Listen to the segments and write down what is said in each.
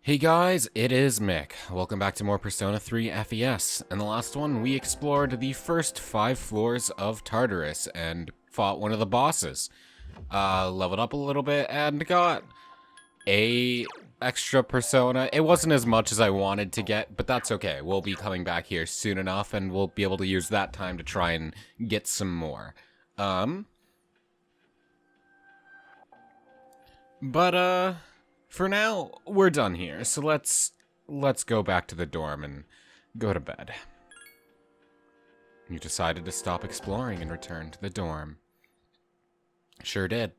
Hey guys, it is Mick. Welcome back to more Persona 3 FES. In the last one, we explored the first 5 floors of Tartarus and fought one of the bosses. Leveled up a little bit and got a extra Persona. It wasn't as much as I wanted to get, but that's okay. We'll be coming back here soon enough and we'll be able to use that time to try and get some more. For now, we're done here, so let's go back to the dorm and go to bed. You decided to stop exploring and return to the dorm. Sure did.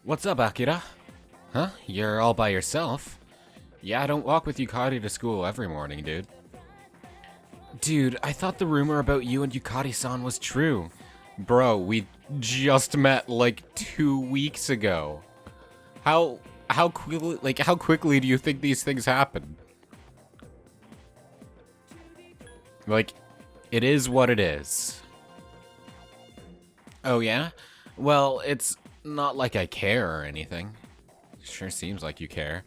What's up, Akira? Huh? You're all by yourself? Yeah, I don't walk with Yukari to school every morning, dude. Dude, I thought the rumor about you and Yukari-san was true. Bro, we just met like 2 weeks ago. How quickly do you think these things happen? Like, it is what it is. Oh yeah? Well, it's not like I care or anything. Sure seems like you care.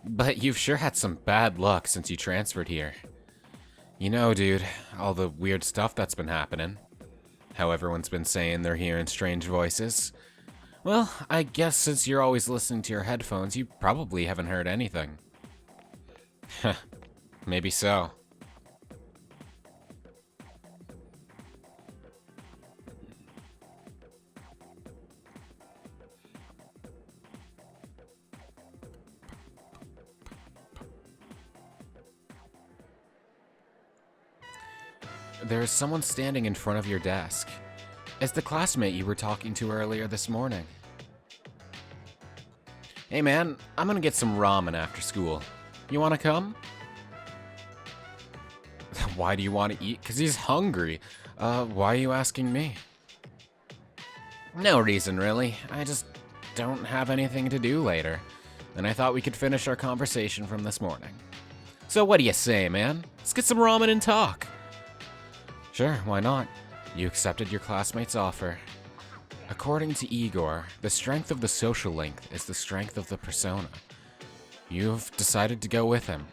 But you've sure had some bad luck since you transferred here. You know, dude, all the weird stuff that's been happening. How everyone's been saying they're hearing strange voices. Well, I guess since you're always listening to your headphones, you probably haven't heard anything. Heh, maybe so. There is someone standing in front of your desk. It's the classmate you were talking to earlier this morning. Hey man, I'm gonna get some ramen after school. You wanna come? Why do you want to eat? 'Cause he's hungry. Why are you asking me? No reason, really. I just don't have anything to do later. And I thought we could finish our conversation from this morning. So what do you say, man? Let's get some ramen and talk. Sure, why not? You accepted your classmate's offer. According to Igor, the strength of the social link is the strength of the persona. You've decided to go with him.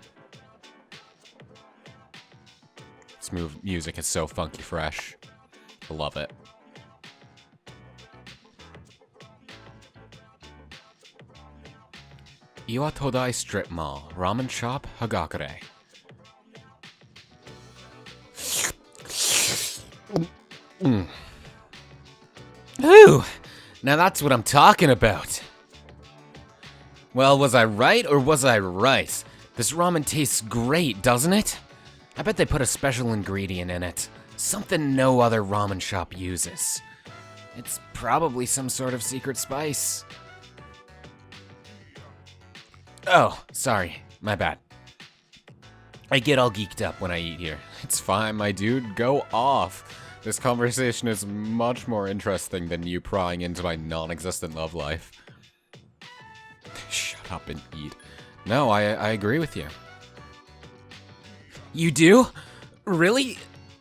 This music is so funky fresh. I love it. Iwa Todai Strip Mall, Ramen Shop, Hagakure. Ooh, now that's what I'm talking about. Well, was I right or was I right? This ramen tastes great, doesn't it? I bet they put a special ingredient in it. Something no other ramen shop uses. It's probably some sort of secret spice. Oh, sorry. My bad. I get all geeked up when I eat here. It's fine, my dude. Go off. This conversation is much more interesting than you prying into my non-existent love life. Shut up and eat. No, I agree with you. You do? Really?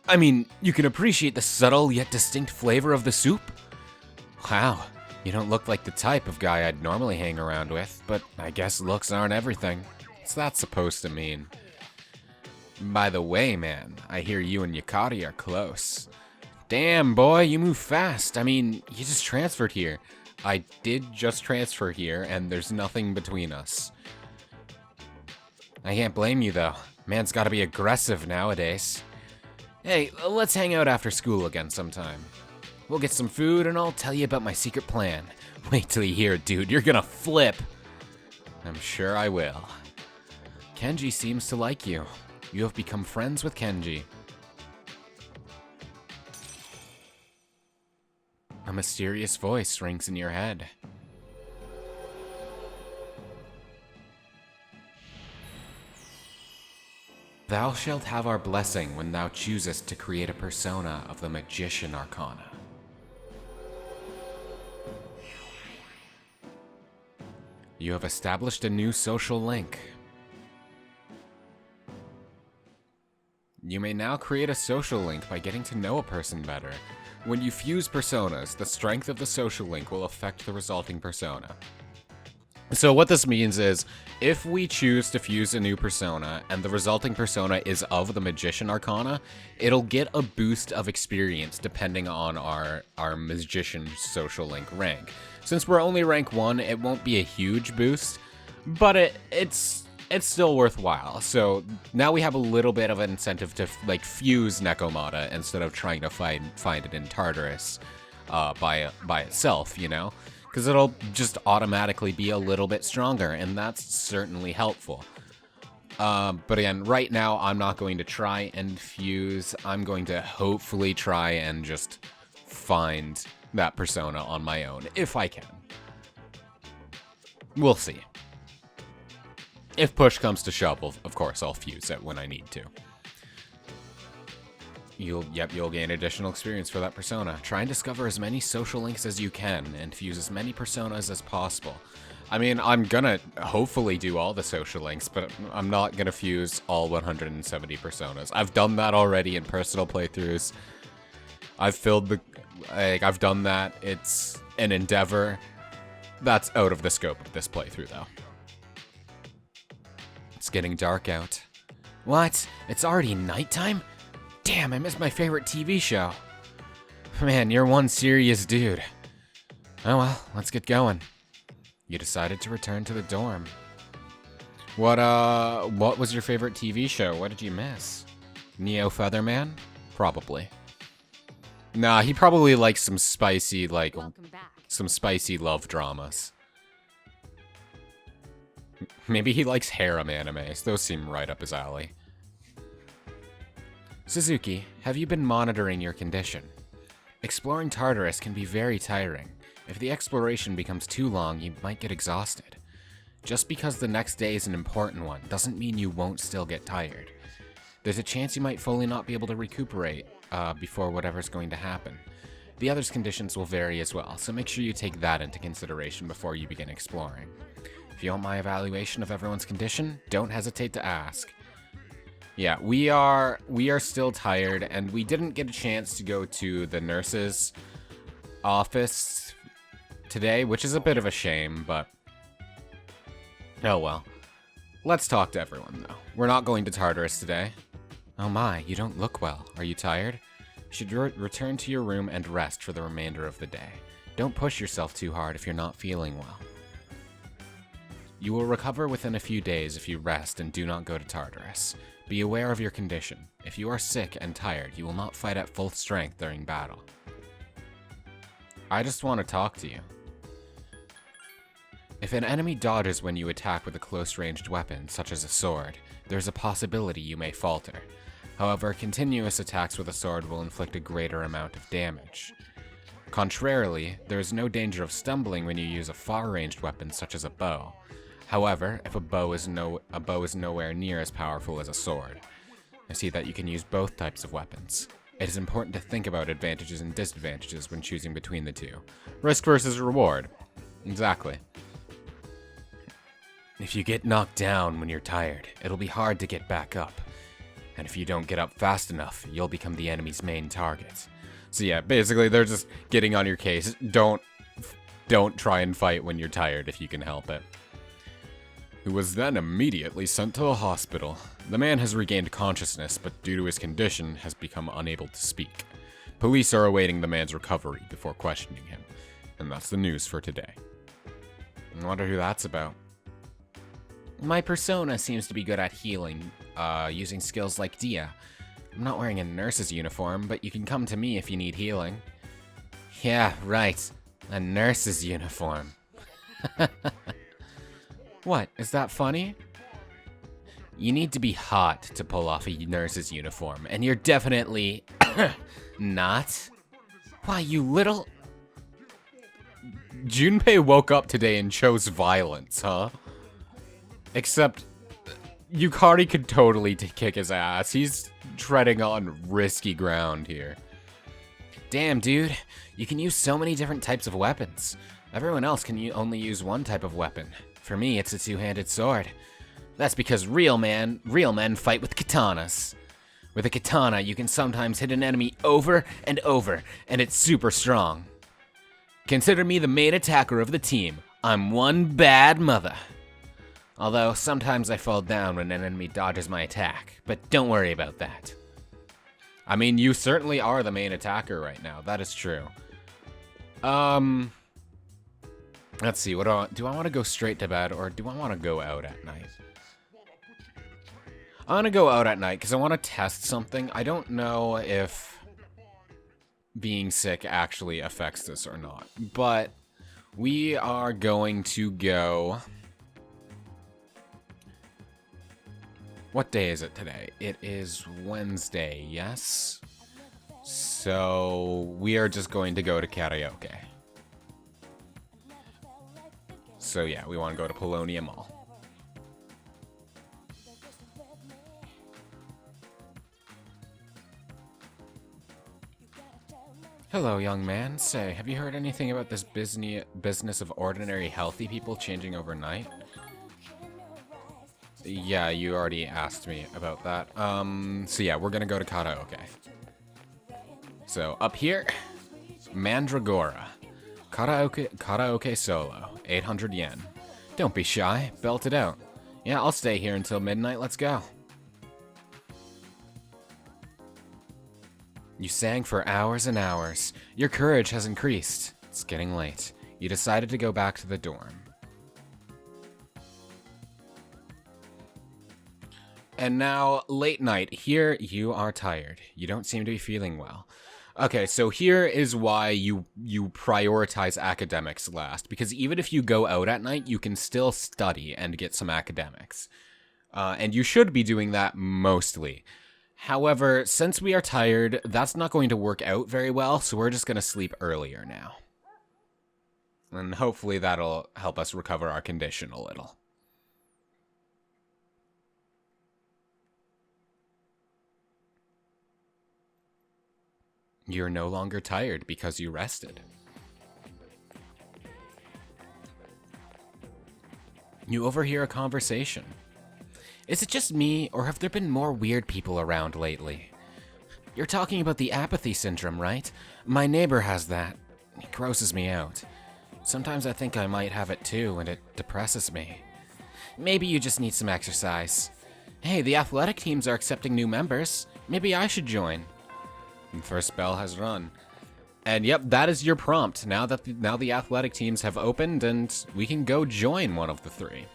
I mean, you can appreciate the subtle yet distinct flavor of the soup? Wow, you don't look like the type of guy I'd normally hang around with, but I guess looks aren't everything. What's that supposed to mean? By the way, man, I hear you and Yukari are close. Damn, boy, you move fast. I mean, you just transferred here. I did just transfer here, and there's nothing between us. I can't blame you, though. Man's gotta be aggressive nowadays. Hey, let's hang out after school again sometime. We'll get some food, and I'll tell you about my secret plan. Wait till you hear it, dude. You're gonna flip. I'm sure I will. Kenji seems to like you. You have become friends with Kenji. A mysterious voice rings in your head. Thou shalt have our blessing when thou choosest to create a persona of the Magician Arcana. You have established a new social link. You may now create a social link by getting to know a person better. When you fuse personas, the strength of the social link will affect the resulting persona. So what this means is, if we choose to fuse a new persona, and the resulting persona is of the Magician Arcana, it'll get a boost of experience depending on our Magician social link rank. Since we're only rank 1, it won't be a huge boost, but it's still worthwhile. So now we have a little bit of an incentive to like fuse Nekomata instead of trying to find it in Tartarus by itself, you know? Because it'll just automatically be a little bit stronger, and that's certainly helpful. But again, right now, I'm not going to try and fuse. I'm going to hopefully try and just find that persona on my own, if I can. We'll see. If push comes to shove, of course, I'll fuse it when I need to. You'll gain additional experience for that persona. Try and discover as many social links as you can, and fuse as many personas as possible. I mean, I'm gonna hopefully do all the social links, but I'm not gonna fuse all 170 personas. I've done that already in personal playthroughs. I've done that. It's an endeavor. That's out of the scope of this playthrough, though. It's getting dark out. What? It's already nighttime? Damn, I missed my favorite TV show. Man, you're one serious dude. Oh well, let's get going. You decided to return to the dorm. What was your favorite TV show? What did you miss? Neo Featherman? Probably. Nah, he probably likes some spicy, some spicy love dramas. Maybe he likes harem animes. Those seem right up his alley. Suzuki, have you been monitoring your condition? Exploring Tartarus can be very tiring. If the exploration becomes too long, you might get exhausted. Just because the next day is an important one doesn't mean you won't still get tired. There's a chance you might fully not be able to recuperate before whatever's going to happen. The others' conditions will vary as well, so make sure you take that into consideration before you begin exploring. If you want my evaluation of everyone's condition, don't hesitate to ask. Yeah, we are still tired, and we didn't get a chance to go to the nurse's office today, which is a bit of a shame, but oh well. Let's talk to everyone, though. We're not going to Tartarus today. Oh my, you don't look well. Are you tired? You should return to your room and rest for the remainder of the day. Don't push yourself too hard if you're not feeling well. You will recover within a few days if you rest and do not go to Tartarus. Be aware of your condition. If you are sick and tired, you will not fight at full strength during battle. I just want to talk to you. If an enemy dodges when you attack with a close-ranged weapon, such as a sword, there's a possibility you may falter. However, continuous attacks with a sword will inflict a greater amount of damage. Contrarily, there is no danger of stumbling when you use a far-ranged weapon such as a bow. However, if a bow is nowhere near as powerful as a sword. I see that you can use both types of weapons. It is important to think about advantages and disadvantages when choosing between the two. Risk versus reward. Exactly. If you get knocked down when you're tired, it'll be hard to get back up. And if you don't get up fast enough, you'll become the enemy's main target. So yeah, basically they're just getting on your case. Don't try and fight when you're tired if you can help it. Who was then immediately sent to a hospital. The man has regained consciousness, but due to his condition, has become unable to speak. Police are awaiting the man's recovery before questioning him. And that's the news for today. I wonder who that's about. My persona seems to be good at healing, using skills like Dia. I'm not wearing a nurse's uniform, but you can come to me if you need healing. Yeah, right. A nurse's uniform. What, is that funny? You need to be hot to pull off a nurse's uniform, and you're definitely not. Why, you little... Junpei woke up today and chose violence, huh? Except, Yukari could totally kick his ass. He's treading on risky ground here. Damn, dude. You can use so many different types of weapons. Everyone else can only use one type of weapon. For me, it's a two-handed sword. That's because real men fight with katanas. With a katana, you can sometimes hit an enemy over and over, and it's super strong. Consider me the main attacker of the team. I'm one bad mother. Although, sometimes I fall down when an enemy dodges my attack, but don't worry about that. I mean, you certainly are the main attacker right now, that is true. Let's see, do I want to go straight to bed, or do I want to go out at night? I want to go out at night, because I want to test something. I don't know if being sick actually affects this or not, but we are going to go... What day is it today? It is Wednesday, yes? So, we are just going to go to karaoke. So yeah, we want to go to Polonia Mall. Hello, young man. Say, have you heard anything about this business of ordinary healthy people changing overnight? Yeah, you already asked me about that. So yeah, we're gonna go to karaoke. So, up here, Mandragora. Karaoke solo, 800 yen. Don't be shy, belt it out. Yeah, I'll stay here until midnight, let's go. You sang for hours and hours. Your courage has increased. It's getting late. You decided to go back to the dorm. And now, late night. Here, you are tired. You don't seem to be feeling well. Okay, so here is why you prioritize academics last. Because even if you go out at night, you can still study and get some academics. And you should be doing that mostly. However, since we are tired, that's not going to work out very well, so we're just going to sleep earlier now. And hopefully that'll help us recover our condition a little. You're no longer tired because you rested. You overhear a conversation. Is it just me, or have there been more weird people around lately? You're talking about the apathy syndrome, right? My neighbor has that. It grosses me out. Sometimes I think I might have it too, and it depresses me. Maybe you just need some exercise. Hey, the athletic teams are accepting new members. Maybe I should join. The first bell has run. And yep, that is your prompt. Now the athletic teams have opened, and we can go join one of the three.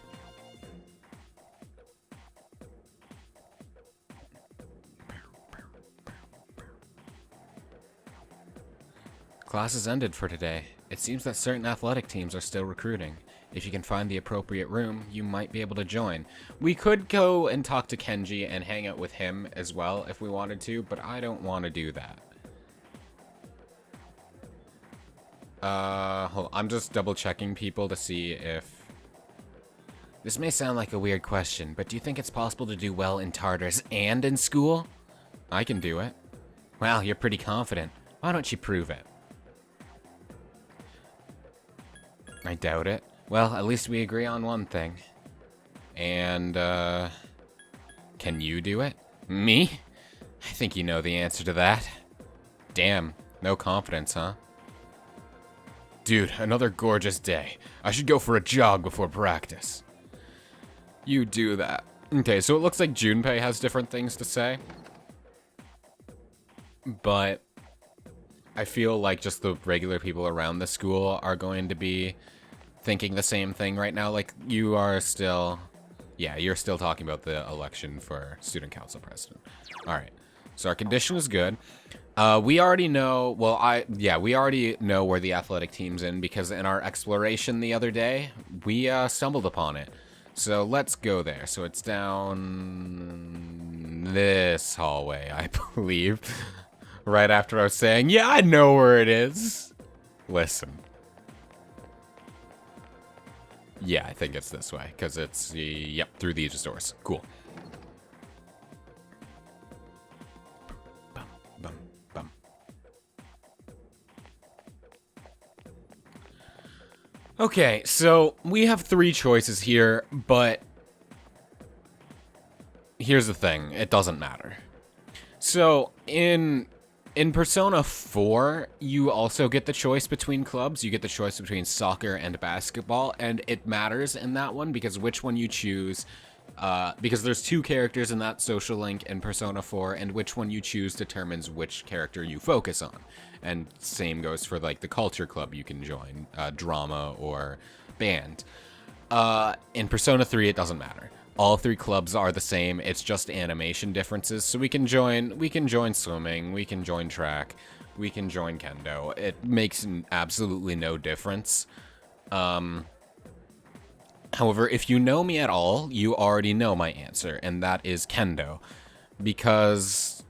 Classes ended for today. It seems that certain athletic teams are still recruiting. If you can find the appropriate room, you might be able to join. We could go and talk to Kenji and hang out with him as well if we wanted to, but I don't want to do that. Hold on. I'm just double checking people to see if... This may sound like a weird question, but do you think it's possible to do well in Tartars and in school? I can do it. Wow, you're pretty confident. Why don't you prove it? I doubt it. Well, at least we agree on one thing. And, can you do it? Me? I think you know the answer to that. Damn, no confidence, huh? Dude, another gorgeous day. I should go for a jog before practice. You do that. Okay, so it looks like Junpei has different things to say. But I feel like just the regular people around the school are going to be thinking the same thing right now. Like, you are still... Yeah, you're still talking about the election for student council president. Alright, so our condition is good. We already know... Well, we already know where the athletic team's in, because in our exploration the other day, we stumbled upon it. So let's go there. So it's down this hallway, I believe. Right after I was saying, yeah, I know where it is. Listen. Yeah, I think it's this way, because it's, yep, through these doors. Cool. Bum, bum, bum. Okay, so we have 3 choices here, but here's the thing, it doesn't matter. So, in Persona 4, you also get the choice between clubs. You get the choice between soccer and basketball, and it matters in that one because which one you choose, because there's 2 characters in that social link in Persona 4, and which one you choose determines which character you focus on. And same goes for like the culture club you can join, drama or band. In Persona 3, it doesn't matter. All 3 clubs are the same. It's just animation differences. So we can join swimming, we can join track, we can join kendo. It makes absolutely no difference. However, if you know me at all, you already know my answer, and that is kendo. Because,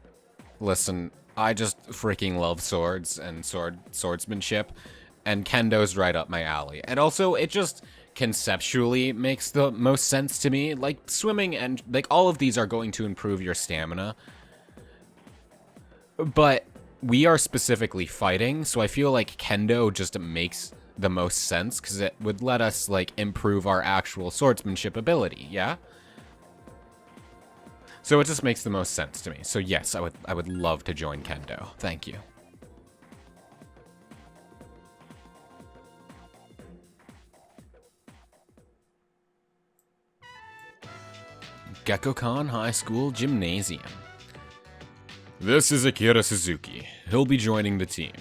listen, I just freaking love swords and swordsmanship, and kendo's right up my alley. And also, it just conceptually makes the most sense to me. Like, swimming and, like, all of these are going to improve your stamina. But we are specifically fighting, so I feel like kendo just makes the most sense, because it would let us, like, improve our actual swordsmanship ability, yeah? So it just makes the most sense to me. So yes, I would love to join kendo. Thank you. Gekkokan High School Gymnasium. This is Akira Suzuki. He'll be joining the team.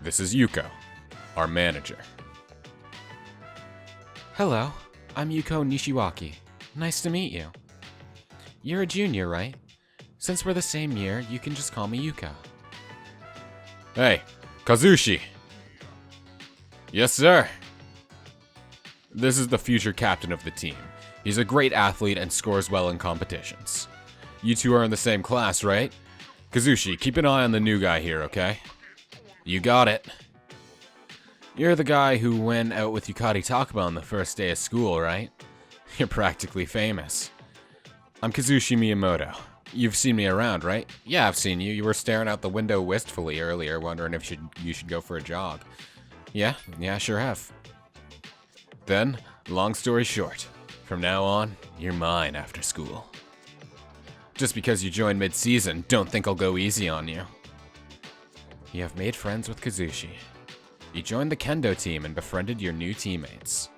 This is Yuko, our manager. Hello, I'm Yuko Nishiwaki. Nice to meet you. You're a junior, right? Since we're the same year, you can just call me Yuko. Hey, Kazushi. Yes, sir. This is the future captain of the team. He's a great athlete and scores well in competitions. You 2 are in the same class, right? Kazushi, keep an eye on the new guy here, okay? You got it. You're the guy who went out with Yukari Takaba on the first day of school, right? You're practically famous. I'm Kazushi Miyamoto. You've seen me around, right? Yeah, I've seen you. You were staring out the window wistfully earlier, wondering if you should go for a jog. Yeah, I sure have. Then, long story short, from now on, you're mine after school. Just because you joined mid-season, don't think I'll go easy on you. You have made friends with Kazushi. You joined the kendo team and befriended your new teammates.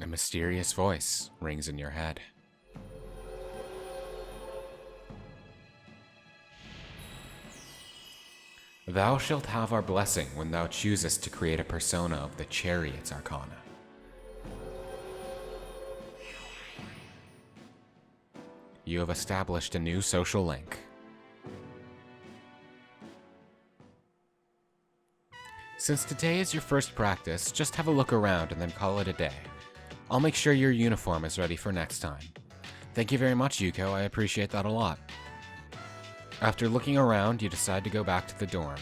A mysterious voice rings in your head. Thou shalt have our blessing when thou choosest to create a persona of the Chariot's Arcana. You have established a new social link. Since today is your first practice, just have a look around and then call it a day. I'll make sure your uniform is ready for next time. Thank you very much, Yuko. I appreciate that a lot. After looking around, you decide to go back to the dorm.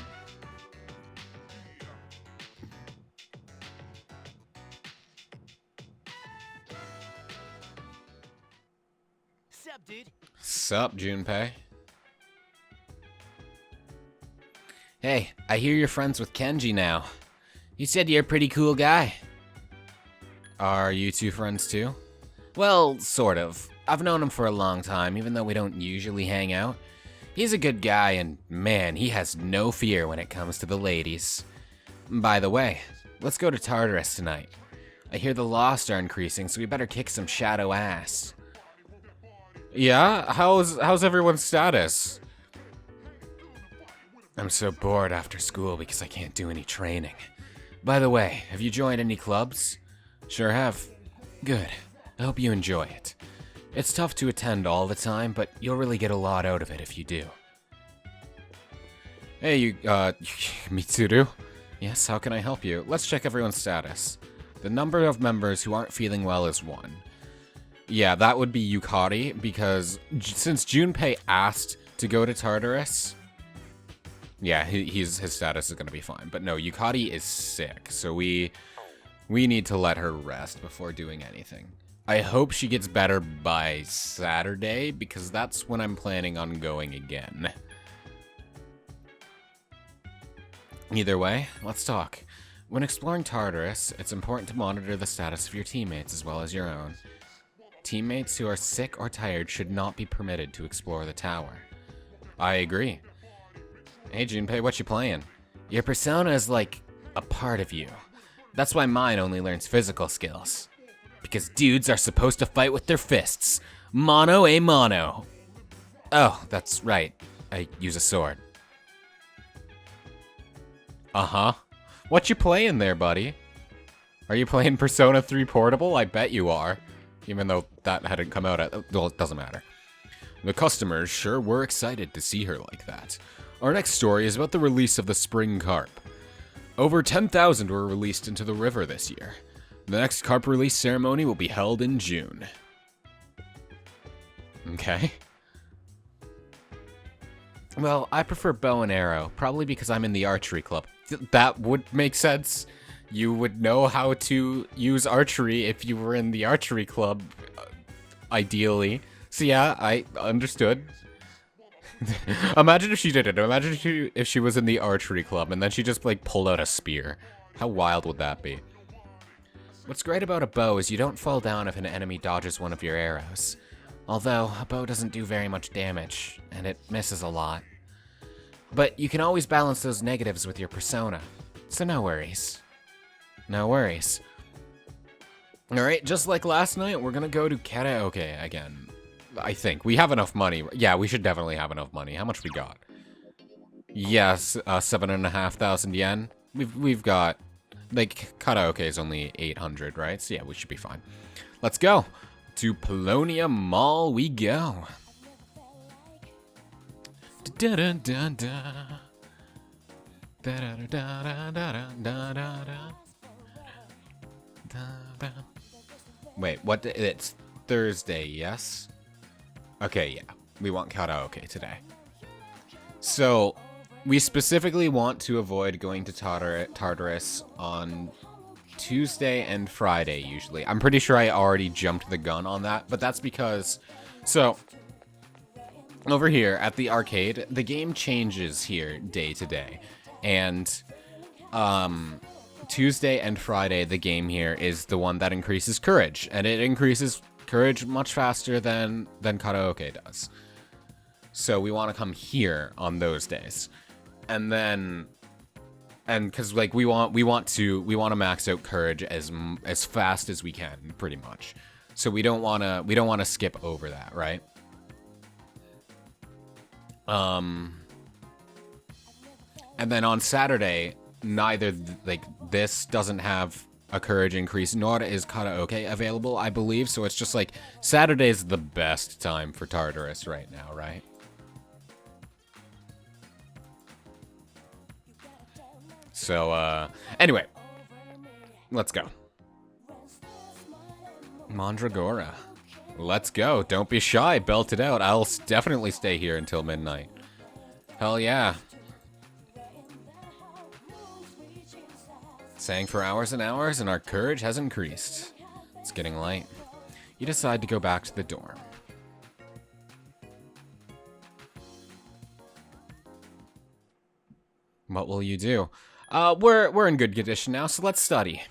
Sup, dude? Sup, Junpei? Hey, I hear you're friends with Kenji now. You said you're a pretty cool guy. Are you 2 friends too? Well, sort of. I've known him for a long time, even though we don't usually hang out. He's a good guy, and man, he has no fear when it comes to the ladies. By the way, let's go to Tartarus tonight. I hear the Lost are increasing, so we better kick some shadow ass. Yeah? How's everyone's status? I'm so bored after school because I can't do any training. By the way, have you joined any clubs? Sure have. Good. I hope you enjoy it. It's tough to attend all the time, but you'll really get a lot out of it if you do. Hey, Mitsuru? Yes, how can I help you? Let's check everyone's status. The number of members who aren't feeling well is 1. Yeah, that would be Yukari, because since Junpei asked to go to Tartarus, yeah, his status is gonna be fine. But no, Yukari is sick, so we need to let her rest before doing anything. I hope she gets better by Saturday, because that's when I'm planning on going again. Either way, let's talk. When exploring Tartarus, it's important to monitor the status of your teammates as well as your own. Teammates who are sick or tired should not be permitted to explore the tower. I agree. Hey Junpei, what you playing? Your persona is like a part of you. That's why mine only learns physical skills. Because dudes are supposed to fight with their fists. Mano a mano. Oh, that's right. I use a sword. Uh-huh. What you playing there, buddy? Are you playing Persona 3 Portable? I bet you are. Even though that hadn't come out at... Well, it doesn't matter. The customers sure were excited to see her like that. Our next story is about the release of the spring carp. Over 10,000 were released into the river this year. The next carp release ceremony will be held in June. Okay. Well, I prefer bow and arrow, probably because I'm in the archery club. That would make sense. You would know how to use archery if you were in the archery club, ideally. So yeah, I understood. Imagine if she did it. Imagine if she was in the archery club and then she just like pulled out a spear. How wild would that be? What's great about a bow is you don't fall down if an enemy dodges one of your arrows. Although, a bow doesn't do very much damage, and it misses a lot. But you can always balance those negatives with your persona, so no worries. No worries. Alright, just like last night, we're gonna go to karaoke again. I think. We have enough money. Yeah, we should definitely have enough money. How much we got? Yes, 7,500 yen. We've got... Like, karaoke is only 800, right? So yeah, we should be fine. Let's go! To Polonia Mall we go. Wait, what? It's Thursday, yes? Okay, yeah. We want karaoke today. So, we specifically want to avoid going to Tartarus on Tuesday and Friday, usually. I'm pretty sure I already jumped the gun on that, but that's because... So, over here at the arcade, the game changes here day to day. And, Tuesday and Friday, the game here is the one that increases courage. And it increases courage much faster than karaoke does. So we want to come here on those days. And then... And because like we want to max out courage as fast as we can, pretty much. So we don't want to skip over that, right? And then on Saturday, neither like this doesn't have a courage increase, nor is karaoke available, I believe. So it's just like Saturday's the best time for Tartarus right now, right? So, anyway, let's go. Mandragora. Let's go. Don't be shy. Belt it out. I'll definitely stay here until midnight. Hell yeah. Sang for hours and hours, and our courage has increased. It's getting light. You decide to go back to the dorm. What will you do? We're in good condition now, so let's study.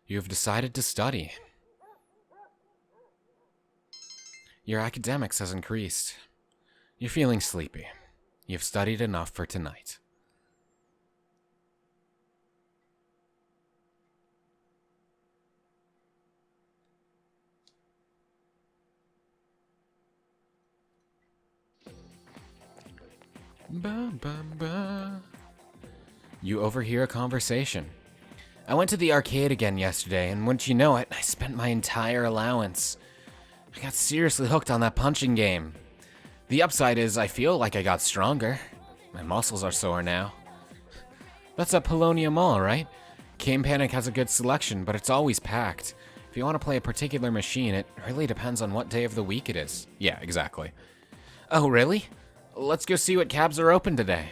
You have decided to study. Your academics has increased. You're feeling sleepy. You've studied enough for tonight. Ba, ba, ba. You overhear a conversation. I went to the arcade again yesterday, and wouldn't you know it, I spent my entire allowance. I got seriously hooked on that punching game. The upside is I feel like I got stronger. My muscles are sore now. That's at Polonia Mall, right? Game Panic has a good selection, but it's always packed. If you want to play a particular machine, it really depends on what day of the week it is. Yeah, exactly. Oh, really? Let's go see what cabs are open today.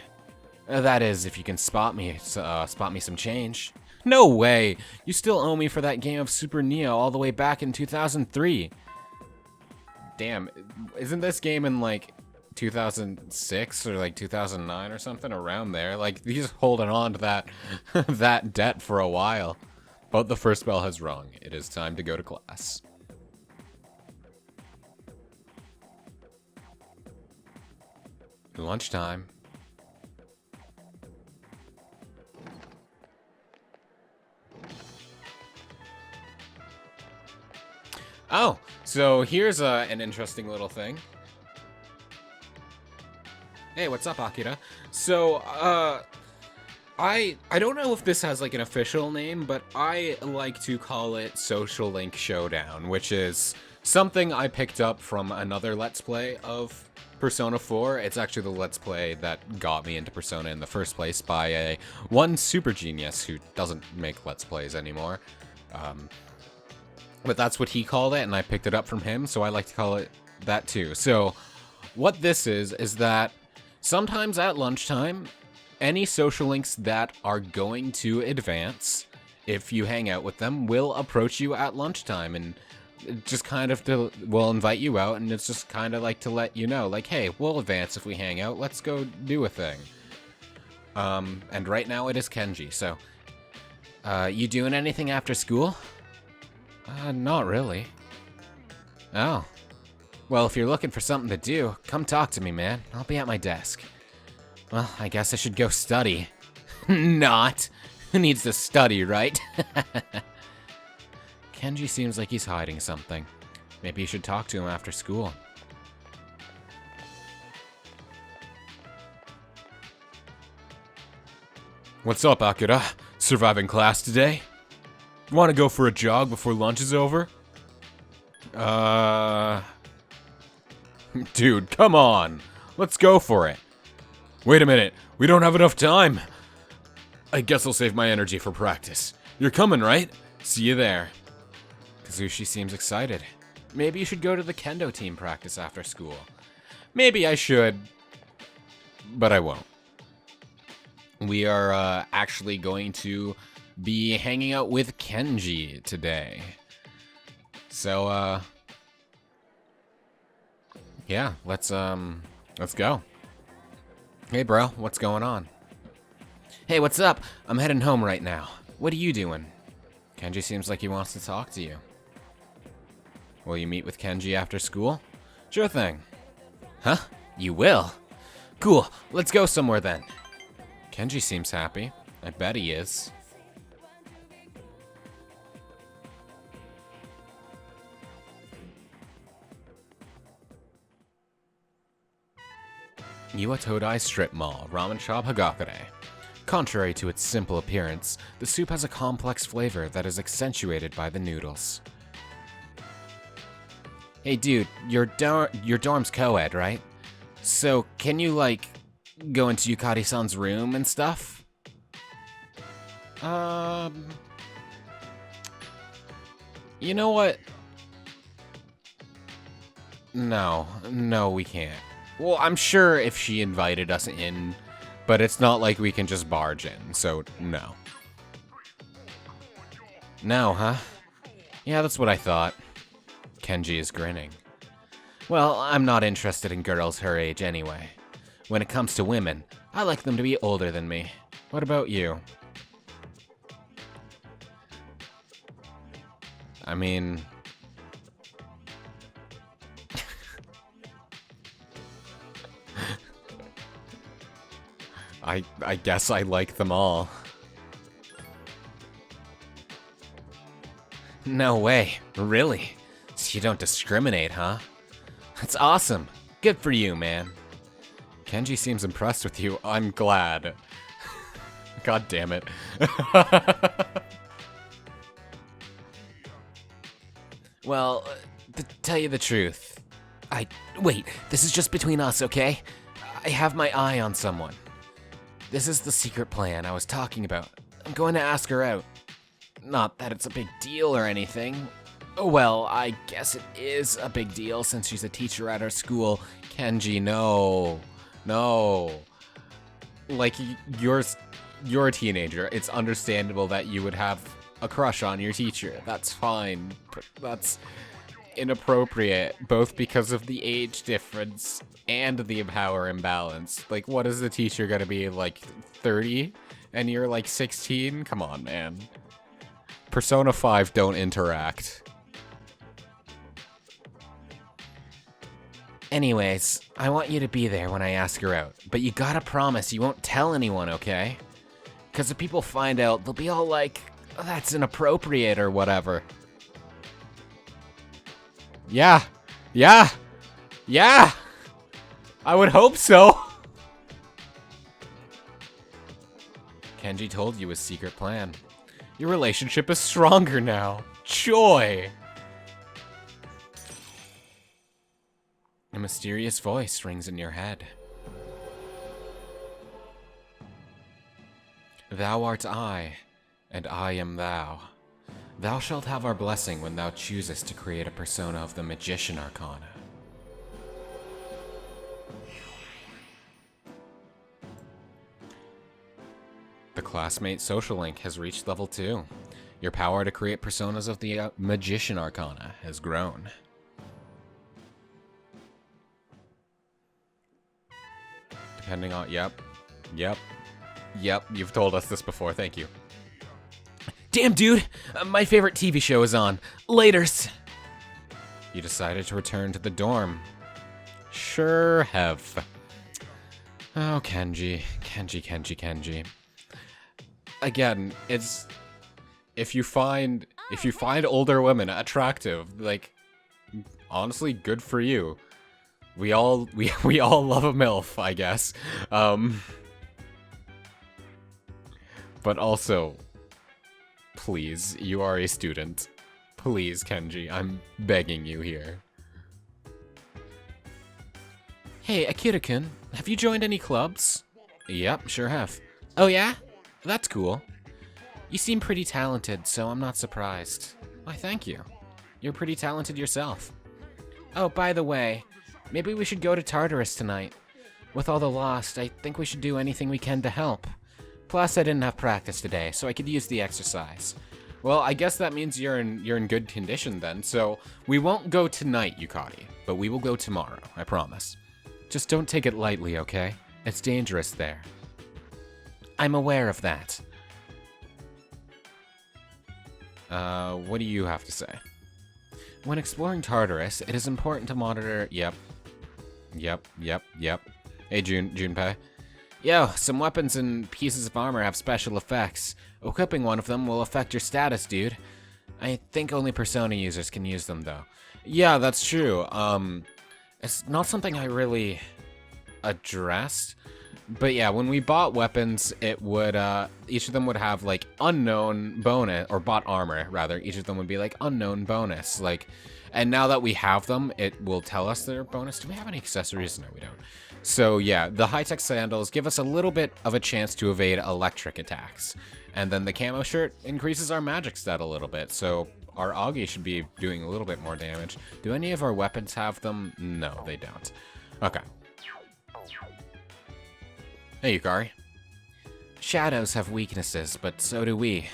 That is, if you can spot me some change. No way! You still owe me for that game of Super Neo all the way back in 2003. Damn, isn't this game in like 2006 or like 2009 or something, around there. Like, he's holding on to that that debt for a while. But the first bell has rung. It is time to go to class. Lunchtime. Oh, so here's an interesting little thing. Hey, what's up, Akira? So, I don't know if this has like an official name, but I like to call it Social Link Showdown, which is something I picked up from another Let's Play of Persona 4. It's actually the Let's Play that got me into Persona in the first place by one super genius who doesn't make Let's Plays anymore. But that's what he called it, and I picked it up from him, so I like to call it that too. So, what this is that sometimes at lunchtime, any social links that are going to advance, if you hang out with them, will approach you at lunchtime, and just kind of will invite you out, and it's just kind of like to let you know, like, hey, we'll advance if we hang out, let's go do a thing. And right now it is Kenji, so, you doing anything after school? Not really. Oh. Well, if you're looking for something to do, come talk to me, man. I'll be at my desk. Well, I guess I should go study. Not. Who needs to study, right? Kenji seems like he's hiding something. Maybe you should talk to him after school. What's up, Akira? Surviving class today? Want to go for a jog before lunch is over? Dude, come on. Let's go for it. Wait a minute. We don't have enough time. I guess I'll save my energy for practice. You're coming, right? See you there. Kazushi seems excited. Maybe you should go to the kendo team practice after school. Maybe I should, but I won't. We are actually going to be hanging out with Kenji today. So, yeah, let's go. Hey, bro, what's going on? Hey, what's up? I'm heading home right now. What are you doing? Kenji seems like he wants to talk to you. Will you meet with Kenji after school? Sure thing. Huh? You will? Cool, let's go somewhere then. Kenji seems happy. I bet he is. Iwatodai Strip Mall, Ramen Shop Hagakure. Contrary to its simple appearance, the soup has a complex flavor that is accentuated by the noodles. Hey dude, your dorm's co-ed, right? So, can you, like, go into Yukari-san's room and stuff? You know what? No, we can't. Well, I'm sure if she invited us in, but it's not like we can just barge in, so no. No, huh? Yeah, that's what I thought. Kenji is grinning. Well, I'm not interested in girls her age anyway. When it comes to women, I like them to be older than me. What about you? I mean... I guess I like them all. No way, really? So you don't discriminate, huh? That's awesome. Good for you, man. Kenji seems impressed with you. I'm glad. God damn it. Well, to tell you the truth, wait, this is just between us, okay? I have my eye on someone. This is the secret plan I was talking about. I'm going to ask her out. Not that it's a big deal or anything. Well, I guess it is a big deal since she's a teacher at our school. Kenji, no. Like, you're a teenager. It's understandable that you would have a crush on your teacher. That's fine. But inappropriate, both because of the age difference and the power imbalance. Like, what is the teacher gonna be, like, 30? And you're, like, 16? Come on, man. Persona 5 don't interact. Anyways, I want you to be there when I ask her out, but you gotta promise you won't tell anyone, okay? Because if people find out, they'll be all like, oh, that's inappropriate or whatever. Yeah. Yeah. Yeah. I would hope so. Kenji told you his secret plan. Your relationship is stronger now. Joy. A mysterious voice rings in your head. Thou art I, and I am thou. Thou shalt have our blessing when thou choosest to create a persona of the Magician Arcana. The classmate social link has reached level 2. Your power to create personas of the Magician Arcana has grown. Depending on, yep, you've told us this before, thank you. Damn, dude, my favorite TV show is on. Laters. You decided to return to the dorm. Sure have. Oh, Kenji. Again, it's if you find older women attractive, like, honestly, good for you. We all love a MILF, I guess. But also, please, you are a student. Please, Kenji, I'm begging you here. Hey, Akira-kun, have you joined any clubs? Yep, sure have. Oh yeah? That's cool. You seem pretty talented, so I'm not surprised. Why, thank you. You're pretty talented yourself. Oh, by the way, maybe we should go to Tartarus tonight. With all the lost, I think we should do anything we can to help. Plus, I didn't have practice today, so I could use the exercise. Well, I guess that means you're in good condition then, so we won't go tonight, Yukari, but we will go tomorrow, I promise. Just don't take it lightly, okay? It's dangerous there. I'm aware of that. What do you have to say? When exploring Tartarus, it is important to monitor... Yep. Hey, Junpei. Yo, some weapons and pieces of armor have special effects. Equipping one of them will affect your status, dude. I think only Persona users can use them, though. Yeah, that's true. It's not something I really addressed. But yeah, when we bought weapons, it would, each of them would have, like, unknown bonus, or bought armor, rather. Each of them would be, like, unknown bonus. Like, and now that we have them, it will tell us their bonus. Do we have any accessories? No, we don't. So yeah, the high-tech sandals give us a little bit of a chance to evade electric attacks. And then the camo shirt increases our magic stat a little bit, so our Augie should be doing a little bit more damage. Do any of our weapons have them? No, they don't. Okay. Hey, Yukari. Shadows have weaknesses, but so do we.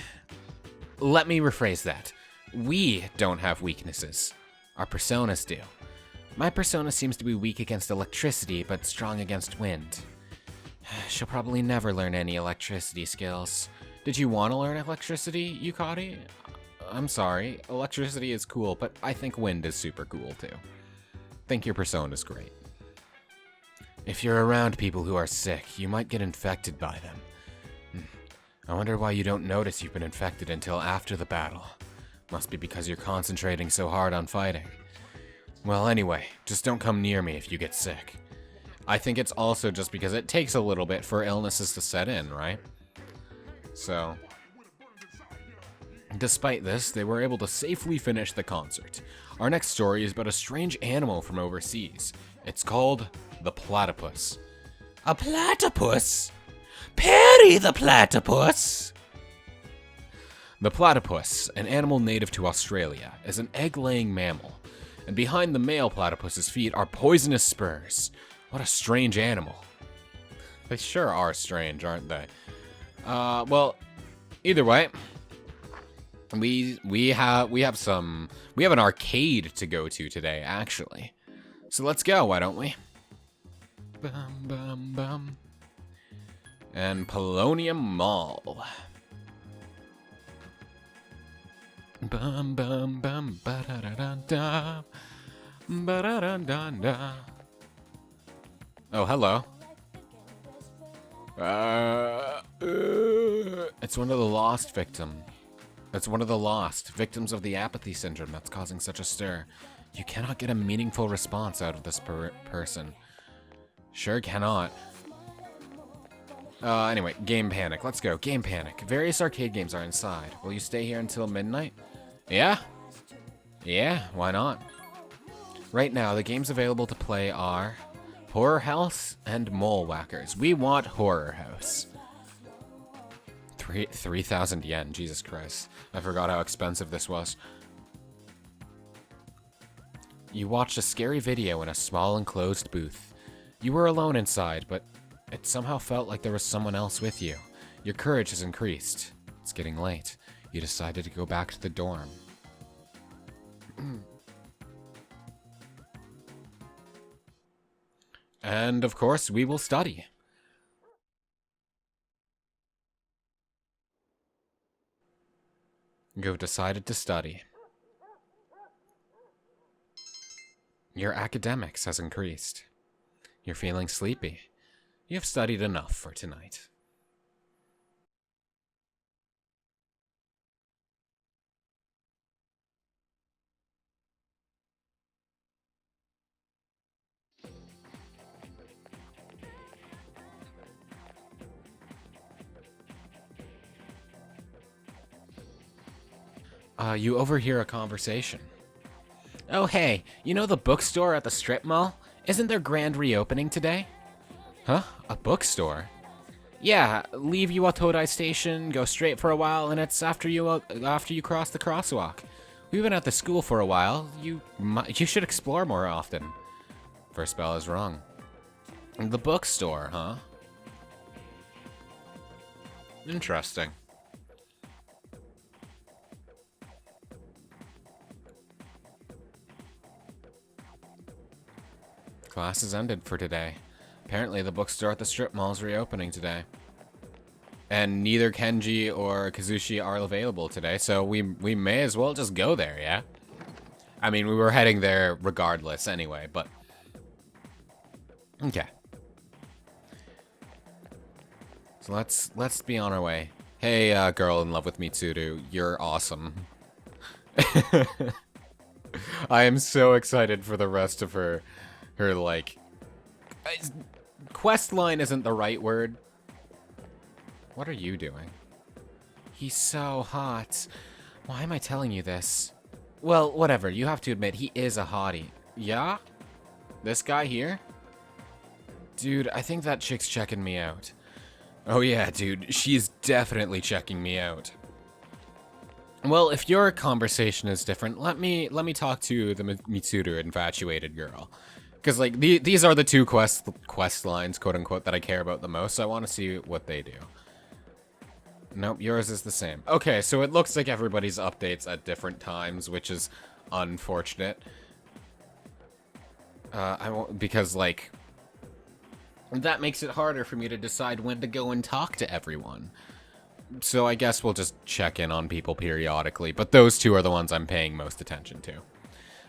Let me rephrase that. We don't have weaknesses. Our personas do. My persona seems to be weak against electricity, but strong against wind. She'll probably never learn any electricity skills. Did you want to learn electricity, Yukari? I'm sorry, electricity is cool, but I think wind is super cool too. Think your persona's great. If you're around people who are sick, you might get infected by them. I wonder why you don't notice you've been infected until after the battle. Must be because you're concentrating so hard on fighting. Well, anyway, just don't come near me if you get sick. I think it's also just because it takes a little bit for illnesses to set in, right? So, despite this, they were able to safely finish the concert. Our next story is about a strange animal from overseas. It's called the platypus. A platypus? Perry the platypus! The platypus, an animal native to Australia, is an egg-laying mammal. And behind the male platypus's feet are poisonous spurs. What a strange animal. They sure are strange, aren't they? Well, either way, We have an arcade to go to today, actually. So let's go, why don't we? Bum bum bum. And Polonium Mall. Bum bum bum ba da da da da ba da da da da. Oh, hello. It's one of the lost victims. It's one of the lost victims of the apathy syndrome that's causing such a stir. You cannot get a meaningful response out of this person. Sure cannot. Anyway, Game Panic. Let's go. Game Panic. Various arcade games are inside. Will you stay here until midnight? Yeah? Yeah, why not? Right now, the games available to play are Horror House and Mole Whackers. We want Horror House. 3,000 yen. Jesus Christ. I forgot how expensive this was. You watched a scary video in a small enclosed booth. You were alone inside, but it somehow felt like there was someone else with you. Your courage has increased. It's getting late. You decided to go back to the dorm. And of course, we will study. You've decided to study. Your academics has increased. You're feeling sleepy. You've studied enough for tonight. You overhear a conversation. Oh hey, you know the bookstore at the strip mall? Isn't there grand reopening today? Huh? A bookstore? Yeah, leave Iwatodai Station, go straight for a while, and it's after you cross the crosswalk. We've been at the school for a while. You should explore more often. First spell is wrong. The bookstore, huh? Interesting. Class is ended for today. Apparently the bookstore at the strip mall is reopening today. And neither Kenji or Kazushi are available today, so we may as well just go there, yeah? I mean, we were heading there regardless anyway, but... Okay. So let's be on our way. Hey, girl in love with Mitsuru, you're awesome. I am so excited for the rest of her like... Quest line isn't the right word. What are you doing? He's so hot. Why am I telling you this? Well, whatever. You have to admit, he is a hottie. Yeah? This guy here? Dude, I think that chick's checking me out. Oh yeah, dude. She's definitely checking me out. Well, if your conversation is different, let me talk to the Mitsuru infatuated girl. Because, like, these are the two quest lines, quote-unquote, that I care about the most, so I want to see what they do. Nope, yours is the same. Okay, so it looks like everybody's updates at different times, which is unfortunate. Because, like, that makes it harder for me to decide when to go and talk to everyone. So I guess we'll just check in on people periodically, but those two are the ones I'm paying most attention to.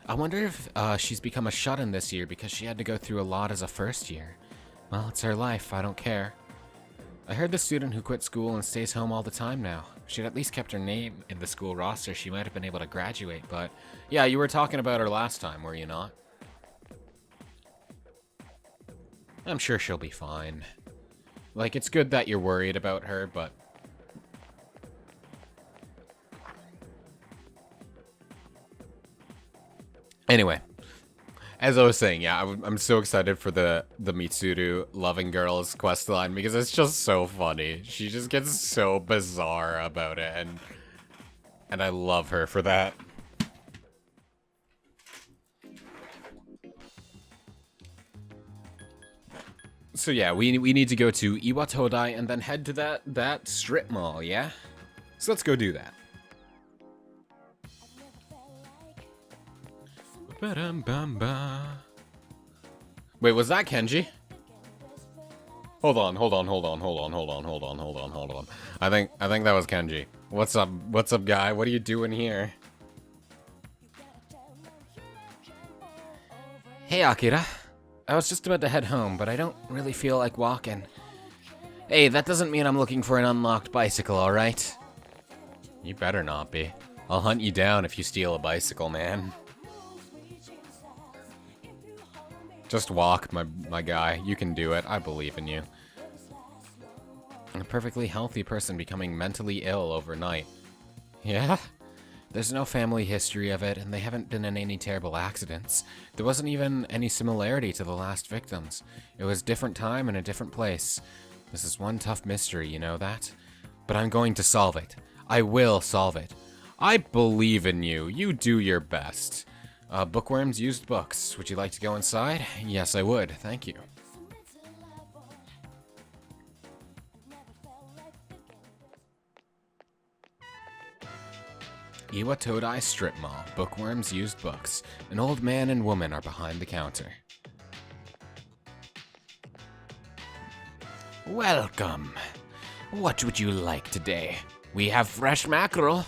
I wonder if she's become a shut-in this year because she had to go through a lot as a first year. Well, it's her life, I don't care. I heard the student who quit school and stays home all the time now. If she'd at least kept her name in the school roster, she might have been able to graduate, but... Yeah, you were talking about her last time, were you not? I'm sure she'll be fine. Like, it's good that you're worried about her, but... Anyway, as I was saying, yeah, I'm so excited for the Mitsuru loving girls questline because it's just so funny. She just gets so bizarre about it, and I love her for that. So yeah, we need to go to Iwatodai and then head to that strip mall, yeah? So let's go do that. Ba-dum-bum-ba. Wait, was that Kenji? Hold on. I think that was Kenji. What's up? What's up, guy? What are you doing here? Hey, Akira. I was just about to head home, but I don't really feel like walking. Hey, that doesn't mean I'm looking for an unlocked bicycle, alright? You better not be. I'll hunt you down if you steal a bicycle, man. Just walk, my guy. You can do it. I believe in you. A perfectly healthy person becoming mentally ill overnight. Yeah? There's no family history of it, and they haven't been in any terrible accidents. There wasn't even any similarity to the last victims. It was different time and a different place. This is one tough mystery, you know that? But I'm going to solve it. I will solve it. I believe in you. You do your best. Bookworms used books. Would you like to go inside? Yes, I would. Thank you. Iwa Todai Strip Mall. Bookworms used books. An old man and woman are behind the counter. Welcome. What would you like today? We have fresh mackerel.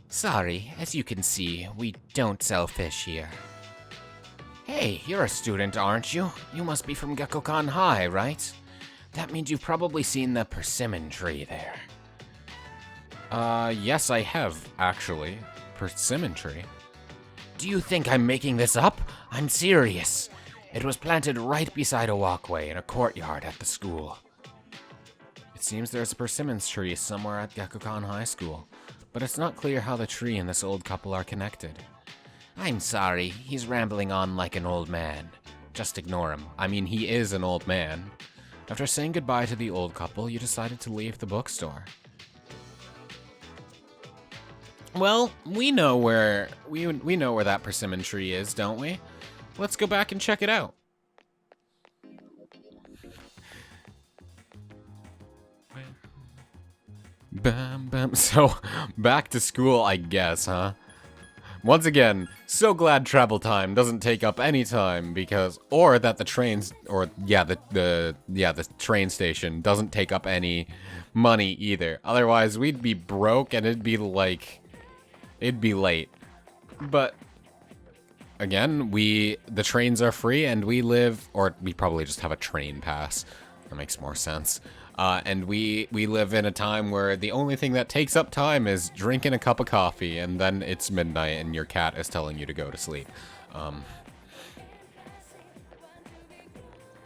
Sorry, as you can see, we don't sell fish here. Hey, you're a student, aren't you? You must be from Gekkokan High, right? That means you've probably seen the persimmon tree there. Yes, I have, actually. Persimmon tree. Do you think I'm making this up? I'm serious. It was planted right beside a walkway in a courtyard at the school. It seems there's a persimmon tree somewhere at Gekkokan High School, but it's not clear how the tree and this old couple are connected. I'm sorry, he's rambling on like an old man. Just ignore him. I mean, he is an old man. After saying goodbye to the old couple, you decided to leave the bookstore. Well, we know where that persimmon tree is, don't we? Let's go back and check it out. Bam, bam. So, back to school, I guess, huh? Once again, so glad travel time doesn't take up any time because, or that the trains, or yeah, the train station doesn't take up any money either. Otherwise, we'd be broke and it'd be late. But again, the trains are free and we live, or we probably just have a train pass. That makes more sense. And we live in a time where the only thing that takes up time is drinking a cup of coffee, and then it's midnight and your cat is telling you to go to sleep.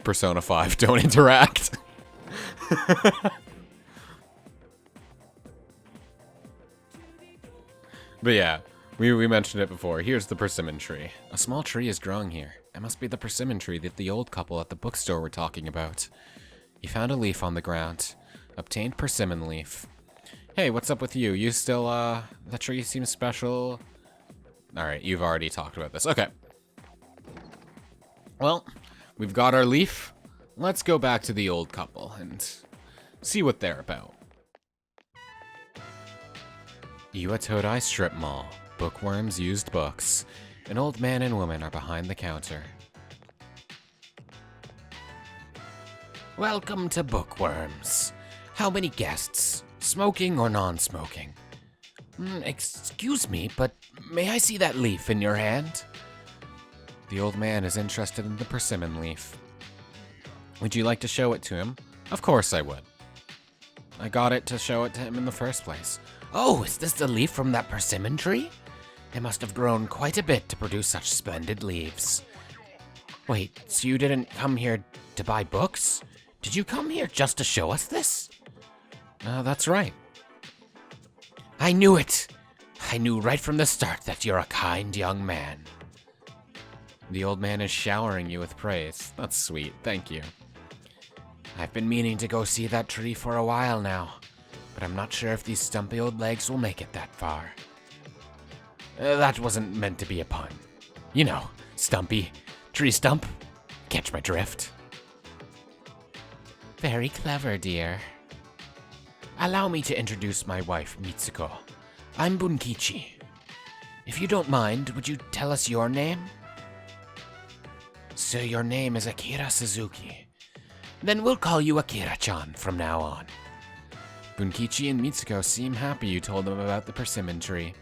Persona 5, don't interact. But yeah, we mentioned it before. Here's the persimmon tree. A small tree is growing here. It must be the persimmon tree that the old couple at the bookstore were talking about. You found a leaf on the ground. Obtained persimmon leaf. Hey, what's up with you? You still, that tree seems special. Alright, you've already talked about this. Okay. Well, we've got our leaf. Let's go back to the old couple and see what they're about. Iwa Todai Strip Mall. Bookworms used books. An old man and woman are behind the counter. Welcome to Bookworms. How many guests? Smoking or non-smoking? Excuse me, but may I see that leaf in your hand? The old man is interested in the persimmon leaf. Would you like to show it to him? Of course I would. I got it to show it to him in the first place. Oh, is this the leaf from that persimmon tree? It must have grown quite a bit to produce such splendid leaves. Wait, so you didn't come here to buy books? Did you come here just to show us this? That's right. I knew it! I knew right from the start that you're a kind young man. The old man is showering you with praise. That's sweet, thank you. I've been meaning to go see that tree for a while now, but I'm not sure if these stumpy old legs will make it that far. That wasn't meant to be a pun. You know, stumpy, tree stump. Catch my drift. Very clever, dear. Allow me to introduce my wife, Mitsuko. I'm Bunkichi. If you don't mind, would you tell us your name? So your name is Akira Suzuki. Then we'll call you Akira-chan from now on. Bunkichi and Mitsuko seem happy you told them about the persimmon tree.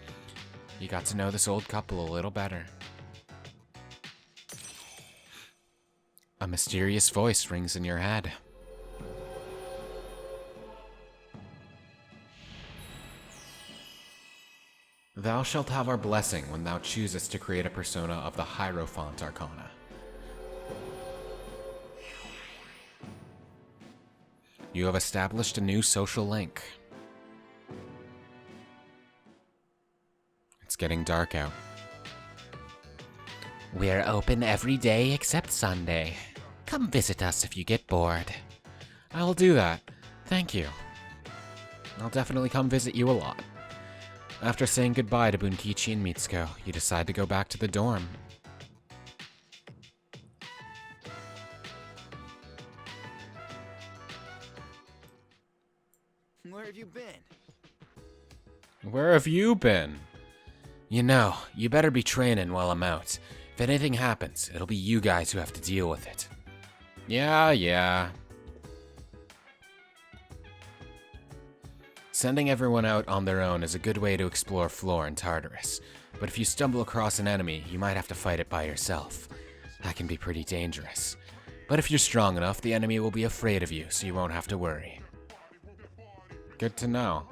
You got to know this old couple a little better. A mysterious voice rings in your head. Thou shalt have our blessing when thou choosest to create a persona of the Hierophant Arcana. You have established a new social link. It's getting dark out. We're open every day except Sunday. Come visit us if you get bored. I'll do that. Thank you. I'll definitely come visit you a lot. After saying goodbye to Bunkichi and Mitsuko, you decide to go back to the dorm. Where have you been? Where have you been? You know, you better be training while I'm out. If anything happens, it'll be you guys who have to deal with it. Yeah. Sending everyone out on their own is a good way to explore Floor and Tartarus, but if you stumble across an enemy, you might have to fight it by yourself. That can be pretty dangerous. But if you're strong enough, the enemy will be afraid of you, so you won't have to worry. Good to know.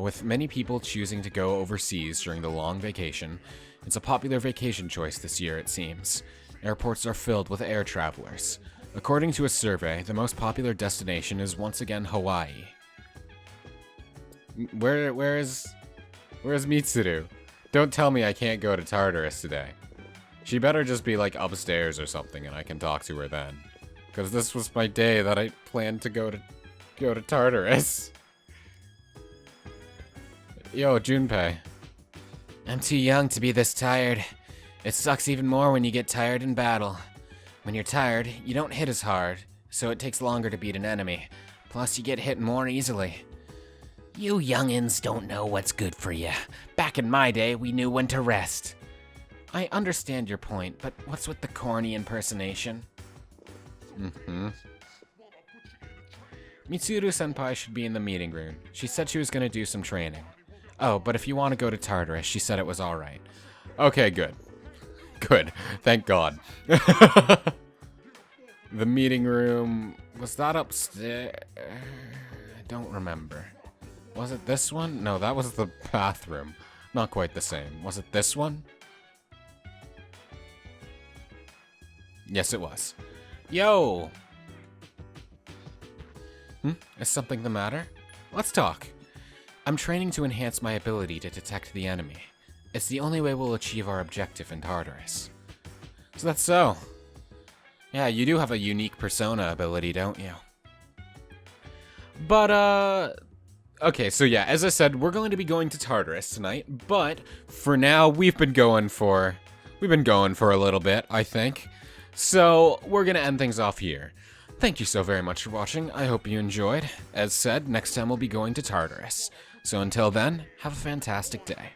With many people choosing to go overseas during the long vacation, it's a popular vacation choice this year, it seems. Airports are filled with air travelers. According to a survey, the most popular destination is once again Hawaii. Where's Mitsuru? Don't tell me I can't go to Tartarus today. She better just be like upstairs or something and I can talk to her then. Because this was my day that I planned to go to Tartarus. Yo, Junpei. I'm too young to be this tired. It sucks even more when you get tired in battle. When you're tired, you don't hit as hard, so it takes longer to beat an enemy. Plus, you get hit more easily. You youngins don't know what's good for you. Back in my day, we knew when to rest. I understand your point, but what's with the corny impersonation? Mitsuru-senpai should be in the meeting room. She said she was going to do some training. Oh, but if you want to go to Tartarus, she said it was alright. Okay, good. Good. Thank God. The meeting room... Was that upstairs? I don't remember. Was it this one? No, that was the bathroom. Not quite the same. Was it this one? Yes, it was. Yo! Is something the matter? Let's talk. I'm training to enhance my ability to detect the enemy. It's the only way we'll achieve our objective in Tartarus. So that's so. Yeah, you do have a unique persona ability, don't you? But, okay, so yeah, as I said, we're going to be going to Tartarus tonight, but for now, we've been going for a little bit, I think. So, we're gonna end things off here. Thank you so very much for watching. I hope you enjoyed. As said, next time we'll be going to Tartarus. So until then, have a fantastic day.